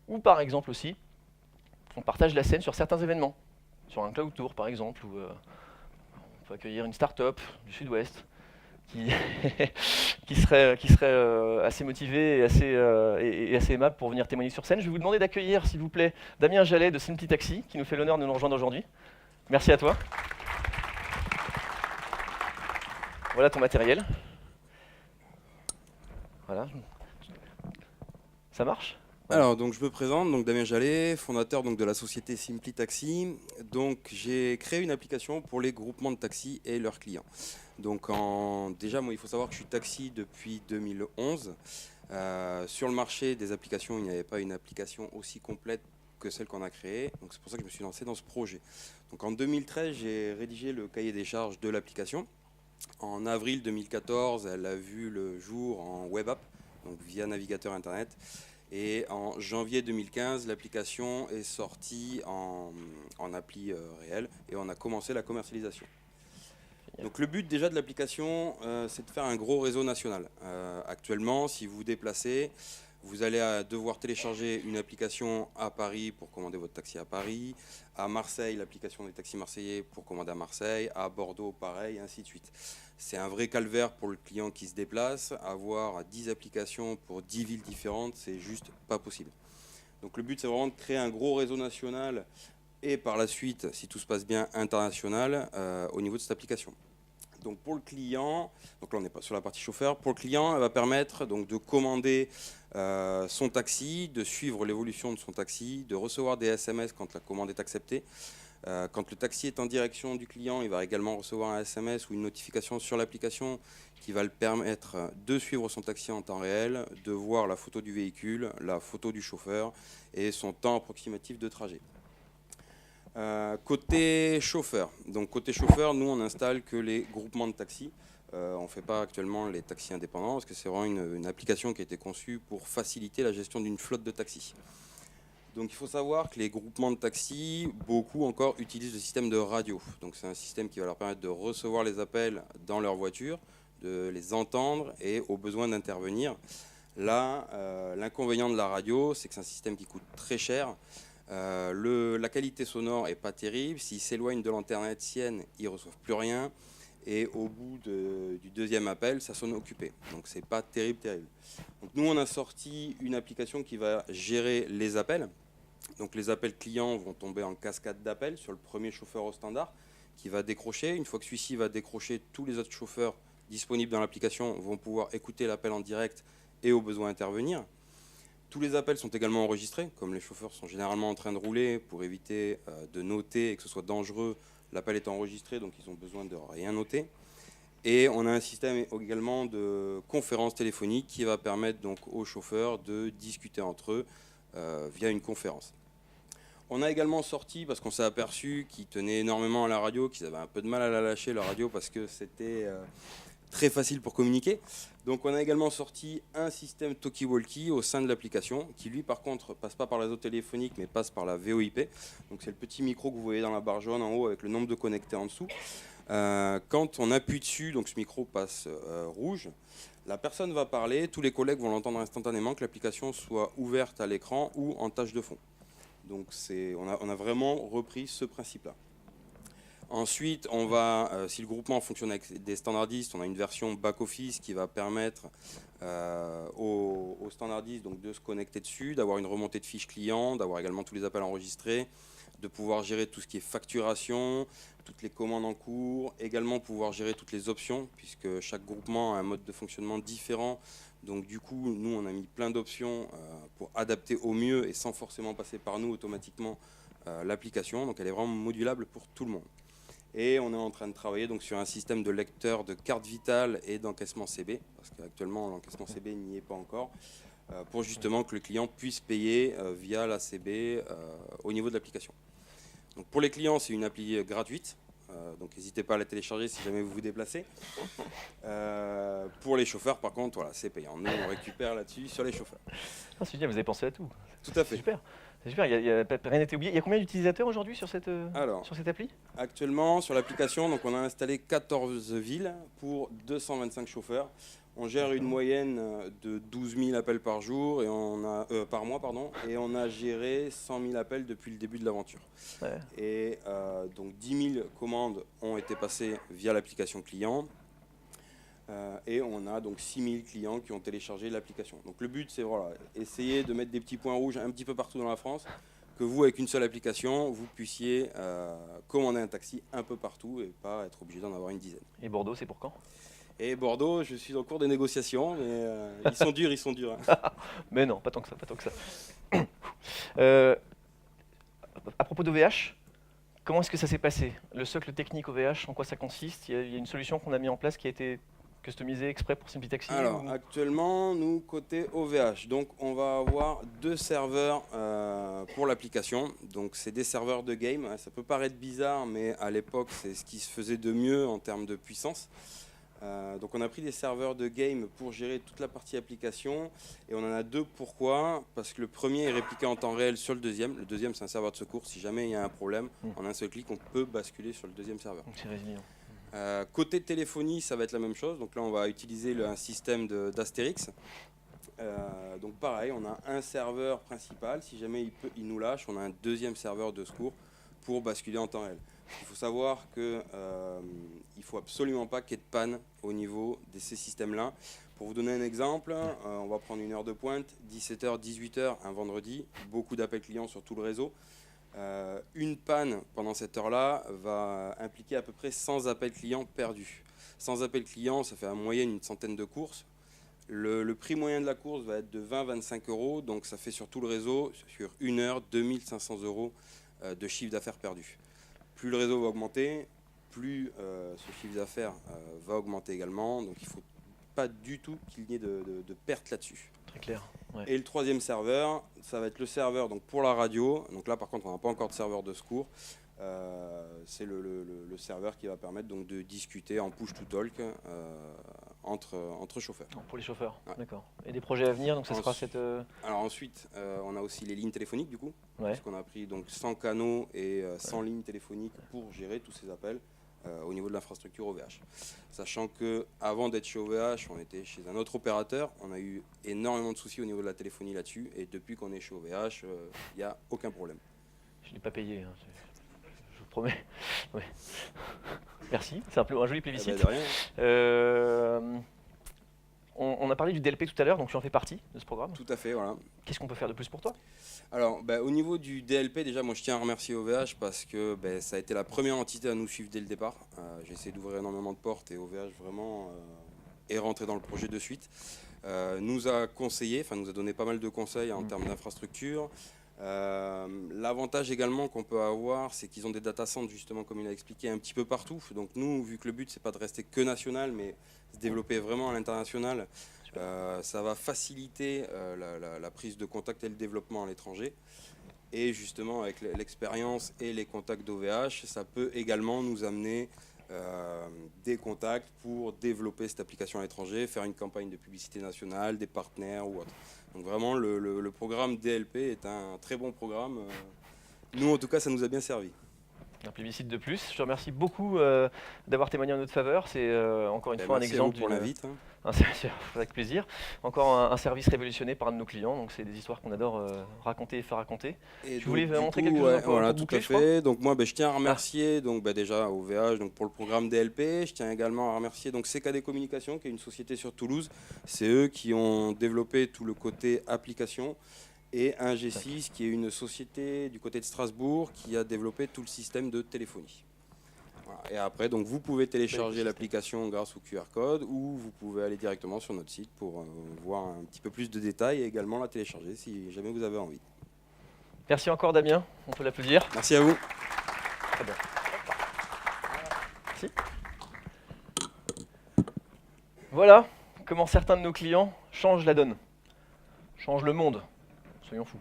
Ou par exemple aussi, on partage la scène sur certains événements, sur un cloud tour par exemple, où on peut accueillir une start-up du sud-ouest qui, qui serait assez motivée et assez aimable pour venir témoigner sur scène. Je vais vous demander d'accueillir, s'il vous plaît, Damien Jallet de Simply Taxi, qui nous fait l'honneur de nous rejoindre aujourd'hui. Merci à toi. Voilà ton matériel. Voilà. Ça marche? Voilà. Alors, donc je me présente, donc Damien Jallet, fondateur donc de la société Simply Taxi. Donc j'ai créé une application pour les groupements de taxis et leurs clients. Donc déjà, moi, il faut savoir que je suis taxi depuis 2011. Sur le marché des applications, il n'y avait pas une application aussi complète que celle qu'on a créée. Donc c'est pour ça que je me suis lancé dans ce projet. Donc en 2013, j'ai rédigé le cahier des charges de l'application. En avril 2014, elle a vu le jour en web app, donc via navigateur internet. Et en janvier 2015, l'application est sortie en appli réelle et on a commencé la commercialisation. Donc le but déjà de l'application, c'est de faire un gros réseau national. Actuellement, si vous vous déplacez, vous allez devoir télécharger une application à Paris pour commander votre taxi à Paris, à Marseille, l'application des taxis marseillais pour commander à Marseille, à Bordeaux, pareil, ainsi de suite. C'est un vrai calvaire pour le client qui se déplace. Avoir 10 applications pour 10 villes différentes, c'est juste pas possible. Donc le but, c'est vraiment de créer un gros réseau national et par la suite, si tout se passe bien, international au niveau de cette application. Donc pour le client, donc là on n'est pas sur la partie chauffeur, pour le client, elle va permettre donc de commander son taxi, de suivre l'évolution de son taxi, de recevoir des SMS quand la commande est acceptée. Quand le taxi est en direction du client, il va également recevoir un SMS ou une notification sur l'application qui va le permettre de suivre son taxi en temps réel, de voir la photo du véhicule, la photo du chauffeur et son temps approximatif de trajet. Côté chauffeur, nous on installe que les groupements de taxis. On ne fait pas actuellement les taxis indépendants parce que c'est vraiment une application qui a été conçue pour faciliter la gestion d'une flotte de taxis. Donc il faut savoir que les groupements de taxis, beaucoup encore utilisent le système de radio. Donc c'est un système qui va leur permettre de recevoir les appels dans leur voiture, de les entendre et au besoin d'intervenir. Là, l'inconvénient de la radio, c'est que c'est un système qui coûte très cher. La qualité sonore est pas terrible. S'ils s'éloignent de l'antenne hertzienne, ils ne reçoivent plus rien. Et au bout du deuxième appel, ça sonne occupé. Donc c'est pas terrible. Donc nous, on a sorti une application qui va gérer les appels. Donc les appels clients vont tomber en cascade d'appels sur le premier chauffeur au standard qui va décrocher. Une fois que celui-ci va décrocher, tous les autres chauffeurs disponibles dans l'application vont pouvoir écouter l'appel en direct et au besoin intervenir. Tous les appels sont également enregistrés, comme les chauffeurs sont généralement en train de rouler pour éviter de noter et que ce soit dangereux. L'appel est enregistré, donc ils ont besoin de rien noter. Et on a un système également de conférence téléphonique qui va permettre donc aux chauffeurs de discuter entre eux via une conférence. On a également sorti, parce qu'on s'est aperçu qu'ils tenaient énormément à la radio, qu'ils avaient un peu de mal à la lâcher, la radio, parce que c'était très facile pour communiquer. Donc on a également sorti un système talkie-walkie au sein de l'application, qui lui par contre passe pas par le réseau téléphonique, mais passe par la VoIP. Donc c'est le petit micro que vous voyez dans la barre jaune en haut avec le nombre de connectés en dessous. Quand on appuie dessus, donc ce micro passe rouge, la personne va parler, tous les collègues vont l'entendre instantanément, que l'application soit ouverte à l'écran ou en tâche de fond. Donc on a vraiment repris ce principe-là. Ensuite, si le groupement fonctionne avec des standardistes, on a une version back-office qui va permettre aux standardistes donc, de se connecter dessus, d'avoir une remontée de fiches clients, d'avoir également tous les appels enregistrés, de pouvoir gérer tout ce qui est facturation, toutes les commandes en cours, également pouvoir gérer toutes les options, puisque chaque groupement a un mode de fonctionnement différent. Donc du coup, nous, on a mis plein d'options pour adapter au mieux et sans forcément passer par nous automatiquement l'application. Donc elle est vraiment modulable pour tout le monde. Et on est en train de travailler donc, sur un système de lecteur de carte vitale et d'encaissement CB, parce qu'actuellement l'encaissement CB n'y est pas encore, pour justement que le client puisse payer via la CB au niveau de l'application. Donc pour les clients, c'est une appli gratuite, donc n'hésitez pas à la télécharger si jamais vous vous déplacez. Pour les chauffeurs, par contre, voilà, c'est payant. Nous, on récupère là-dessus sur les chauffeurs. Ah, c'est bien, vous avez pensé à tout. Tout à fait. Super. C'est super, rien n'était oublié. Il y a combien d'utilisateurs aujourd'hui sur cette Alors, appli? actuellement, sur l'application, donc on a installé 14 villes pour 225 chauffeurs. On gère une moyenne de 12 000 appels par jour et par mois, pardon, et on a géré 100 000 appels depuis le début de l'aventure. Ouais. Et donc 10 000 commandes ont été passées via l'application client. Et on a donc 6 000 clients qui ont téléchargé l'application. Donc le but, c'est voilà, essayer de mettre des petits points rouges un petit peu partout dans la France, que vous, avec une seule application, vous puissiez commander un taxi un peu partout et pas être obligé d'en avoir une dizaine. Et Bordeaux, c'est pour quand? Et Bordeaux, je suis en cours de négociation, mais ils sont durs, ils sont durs. Hein. Mais non, pas tant que ça, pas tant que ça. À propos d'OVH, comment est-ce que ça s'est passé? Le socle technique OVH, en quoi ça consiste? Il y a une solution qu'on a mis en place qui a été customisée exprès pour Simply Taxi? Alors, actuellement, nous, côté OVH, donc on va avoir 2 serveurs pour l'application. Donc, c'est des serveurs de game. Ça peut paraître bizarre, mais à l'époque, c'est ce qui se faisait de mieux en termes de puissance. Donc on a pris des serveurs de game pour gérer toute la partie application et on en a 2. Pourquoi? Parce que le premier est répliqué en temps réel sur le deuxième. Le deuxième, c'est un serveur de secours. Si jamais il y a un problème, en un seul clic, on peut basculer sur le deuxième serveur. Donc c'est résilient. Côté téléphonie, ça va être la même chose. Donc là, on va utiliser un système d'Astérix. Donc pareil, on a un serveur principal. Si jamais il nous lâche, on a un deuxième serveur de secours pour basculer en temps réel. Il faut savoir qu'il ne faut absolument pas qu'il y ait de panne au niveau de ces systèmes-là. Pour vous donner un exemple, on va prendre une heure de pointe, 17h, 18h, un vendredi, beaucoup d'appels clients sur tout le réseau. Une panne pendant cette heure-là va impliquer à peu près 100 appels clients perdus. 100 appels clients, ça fait en moyenne une centaine de courses. Le prix moyen de la course va être de 20-25 €, donc ça fait sur tout le réseau, sur une heure, 2500 € de chiffre d'affaires perdu. Plus le réseau va augmenter, plus ce chiffre d'affaires va augmenter également. Donc il ne faut pas du tout qu'il y ait de perte là-dessus. Très clair. Ouais. Et le troisième serveur, ça va être le serveur donc pour la radio. Donc là par contre on n'a pas encore de serveur de secours. C'est le serveur qui va permettre donc de discuter en push-to-talk entre chauffeurs. Pour les chauffeurs, Ouais. D'accord. Et des projets à venir, donc ça sera cette... Alors ensuite, on a aussi les lignes téléphoniques du coup, Ouais. parce qu'on a pris donc 100 canaux et 100 lignes téléphoniques pour gérer tous ces appels au niveau de l'infrastructure OVH. Sachant que avant d'être chez OVH, on était chez un autre opérateur, on a eu énormément de soucis au niveau de la téléphonie là-dessus, et depuis qu'on est chez OVH, il n'y a aucun problème. Je ne l'ai pas payé, hein, je vous promets. Ouais. Merci, c'est un joli plébiscite. Eh ben, de rien. On a parlé du DLP tout à l'heure, donc tu en fais partie de ce programme. Tout à fait, voilà. Qu'est-ce qu'on peut faire de plus pour toi? Alors, au niveau du DLP, déjà, moi je tiens à remercier OVH parce que ça a été la première entité à nous suivre dès le départ. J'ai essayé d'ouvrir énormément de portes et OVH vraiment est rentré dans le projet de suite. Nous a conseillé, enfin nous a donné pas mal de conseils en termes d'infrastructure. L'avantage également qu'on peut avoir, c'est qu'ils ont des data centers, justement, comme il a expliqué, un petit peu partout. Donc nous, vu que le but, c'est pas de rester que national, mais se développer vraiment à l'international, ça va faciliter la prise de contact et le développement à l'étranger. Et justement, avec l'expérience et les contacts d'OVH, ça peut également nous amener des contacts pour développer cette application à l'étranger, faire une campagne de publicité nationale, des partenaires ou autre. Donc vraiment, le programme DLP est un très bon programme. Nous, en tout cas, ça nous a bien servi. Un plébiscite de plus. Je te remercie beaucoup d'avoir témoigné en notre faveur. C'est encore une fois un Merci exemple à vous pour l'invite. avec plaisir. Encore un service révolutionné par un de nos clients. Donc c'est des histoires qu'on adore raconter et faire raconter. Et Tu voulais donc, du montrer coup, quelque chose pour voilà, boucler, tout à je crois. fait. Donc moi, je tiens à remercier déjà OVH donc, pour le programme DLP. Je tiens également à remercier donc, CKD Communication, qui est une société sur Toulouse. C'est eux qui ont développé tout le côté application. Et 1G6, qui est une société du côté de Strasbourg, qui a développé tout le système de téléphonie. Voilà. Et après, donc, vous pouvez télécharger l'application grâce au QR code ou vous pouvez aller directement sur notre site pour voir un petit peu plus de détails et également la télécharger si jamais vous avez envie. Merci encore Damien, on peut l'applaudir. Merci à vous. Très bien. Merci. Voilà comment certains de nos clients changent la donne, changent le monde. Soyons fous.